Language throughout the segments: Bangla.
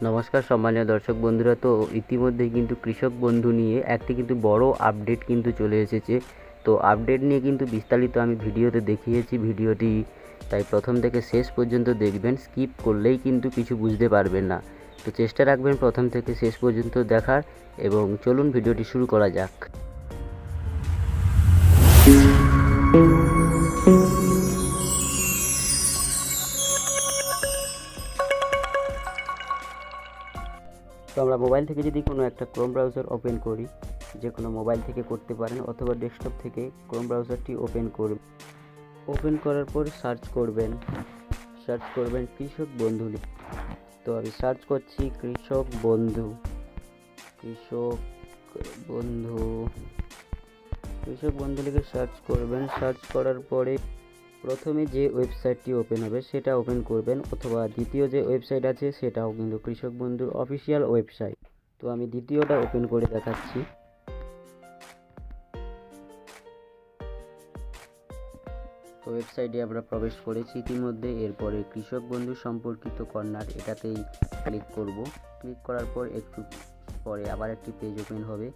নমস্কার সম্মানীয় দর্শক বন্ধুরা। তো ইতিমধ্যেই কিন্তু কৃষক বন্ধু নিয়ে একটি কিন্তু বড় আপডেট কিন্তু চলে এসেছে। তো আপডেট নিয়ে কিন্তু বিস্তারিত আমি ভিডিওতে দেখিয়েছি। ভিডিওটি তাই প্রথম থেকে শেষ পর্যন্ত দেখবেন, স্কিপ করলেই কিন্তু কিছু বুঝতে পারবেন না। তো চেষ্টা রাখবেন প্রথম থেকে শেষ পর্যন্ত দেখার, এবং চলুন ভিডিওটি শুরু করা যাক। তো আমরা মোবাইল থেকে যদি কোনো একটা ক্রোম ব্রাউজার ওপেন করি, যে কোনো মোবাইল থেকে করতে পারেন অথবা ডেস্কটপ থেকে ক্রোম ব্রাউজারটি ওপেন করার পর সার্চ করবেন কৃষক বন্ধু। তো আমি সার্চ করছি কৃষক বন্ধু। লিখে সার্চ করবেন। সার্চ করার পরে প্রথমে যে ওয়েবসাইটটি ওপেন হবে সেটা ওপেন করবেন, অথবা দ্বিতীয় যে ওয়েবসাইট আছে সেটাও কিন্তু কৃষক বন্ধুর অফিসিয়াল ওয়েবসাইট। তো আমি দ্বিতীয়টা ওপেন করে দেখাচ্ছি। তো ওয়েবসাইটে আমরা প্রবেশ করেছি ইতিমধ্যে। এরপরে কৃষক বন্ধু সম্পর্কিত কর্নার এটাতেই ক্লিক করব। ক্লিক করার পর একটু পরে আবার একটি পেজ ওপেন হবে,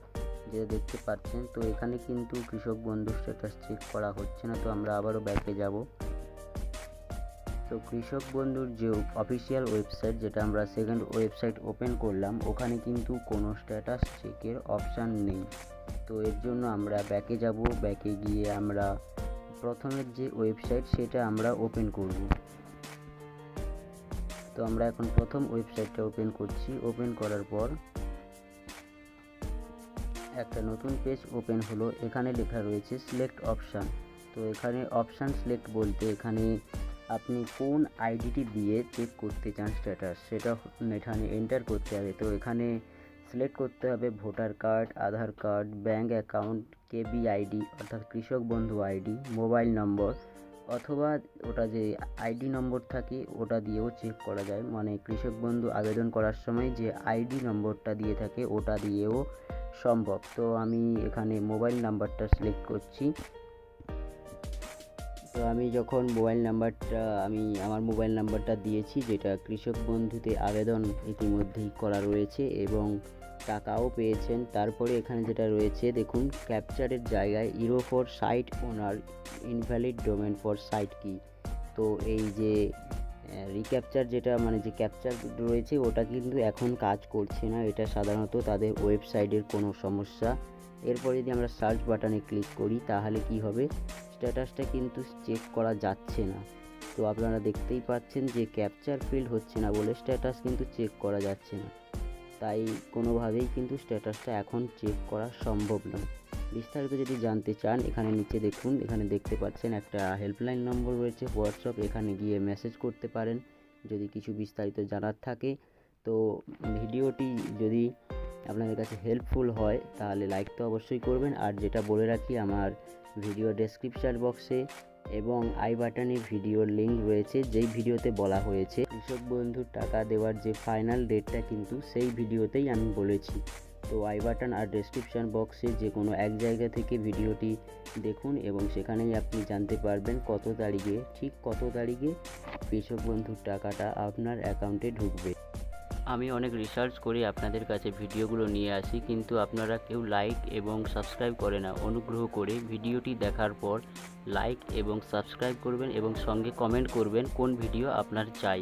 যেটা দেখতে পাচ্ছেন। তো এখানে কিন্তু কৃষক বন্ধু স্ট্যাটাস চেক করা হচ্ছে না, তো আমরা আবারও ব্যাকে যাব। তো কৃষক বন্ধুর যে অফিসিয়াল ওয়েবসাইট, যেটা আমরা সেকেন্ড ওয়েবসাইট ওপেন করলাম, ওখানে কিন্তু কোনো স্ট্যাটাস চেকের অপশান নেই। তো এর জন্য আমরা ব্যাকে যাব। ব্যাকে গিয়ে আমরা প্রথমের যে ওয়েবসাইট সেটা আমরা ওপেন করব। তো আমরা এখন প্রথম ওয়েবসাইটটা ওপেন করছি। ওপেন করার পর একটা নতুন পেজ ওপেন হলো। এখানে লেখা রয়েছে সিলেক্ট অপশান। তো এখানে অপশান সিলেক্ট বলতে এখানে আপনি কোন আইডিটি দিয়ে চেক করতে চান স্ট্যাটাস, সেটা এখানে এন্টার করতে হবে। তো এখানে সিলেক্ট করতে হবে ভোটার কার্ড, আধার কার্ড, ব্যাঙ্ক অ্যাকাউন্ট, কেবিআইডি অর্থাৎ কৃষক বন্ধু আইডি, মোবাইল নম্বর, অথবা ওটা যে আইডি নম্বর থাকে ওটা দিয়েও চেক করা যায়। মানে কৃষক বন্ধু আবেদন করার সময় যে আইডি নম্বরটা দিয়ে থাকে ওটা দিয়েও সম্ভব। তো আমি এখানে মোবাইল নাম্বারটা সিলেক্ট করছি। তো আমি যখন আমার মোবাইল নাম্বারটা দিয়েছি, যেটা কৃষক বন্ধুতে আবেদন ইতিমধ্যেই করা রয়েছে এবং টাকাও পেয়েছেন। তারপরে এখানে যেটা রয়েছে দেখুন, ক্যাপচারের জায়গায় error for site owner, invalid domain for site key. তো এই যে রিক্যাপচার যেটা মানে যে ক্যাপচার রয়েছে ওটা কিন্তু এখন কাজ করছে না, এটা সাধারণত তাদের ওয়েবসাইটের কোনো সমস্যা। এরপর যদি আমরা সার্চ বাটনে ক্লিক করি তাহলে কি হবে, স্ট্যাটাসটা কিন্তু চেক করা যাচ্ছে না। তো আপনারা দেখতেই পাচ্ছেন যে ক্যাপচার ফিল্ড হচ্ছে না বলে স্ট্যাটাস কিন্তু চেক করা যাচ্ছে না। তাই কোনোভাবেই কিন্তু স্ট্যাটাসটা এখন চেক করা সম্ভব নয়। বিস্তারিত যদি জানতে চান এখানে নিচে দেখুন, এখানে দেখতে পাচ্ছেন একটা হেল্পলাইন নম্বর রয়েছে হোয়াটসঅ্যাপ, এখানে গিয়ে মেসেজ করতে পারেন যদি কিছু বিস্তারিত জানার থাকে। তো ভিডিওটি যদি আপনাদের কাছে হেল্পফুল হয় তাহলে লাইক তো অবশ্যই করবেন। আর যেটা বলে রাখি, আমার ভিডিও ডেসক্রিপশন বক্সে এবং আই বাটনে ভিডিওর লিঙ্ক রয়েছে, যেই ভিডিওতে বলা হয়েছে কৃষক বন্ধুর টাকা দেওয়ার যে ফাইনাল ডেটটা কিন্তু সেই ভিডিওতেই আমি বলেছি। তো আই বাটন আর ডেসক্রিপশন বক্সে যে কোনো এক জায়গা থেকে ভিডিওটি দেখুন এবং সেখানেই আপনি জানতে পারবেন কত তারিখে কৃষক বন্ধুর টাকাটা আপনার অ্যাকাউন্টে ঢুকবে। আমি অনেক রিসার্চ করে আপনাদের কাছে ভিডিওগুলো নিয়ে আসি, কিন্তু আপনারা কেউ লাইক এবং সাবস্ক্রাইব করে না। অনুগ্রহ করে ভিডিওটি দেখার পর লাইক এবং সাবস্ক্রাইব করবেন এবং সঙ্গে কমেন্ট করবেন কোন ভিডিও আপনার চাই।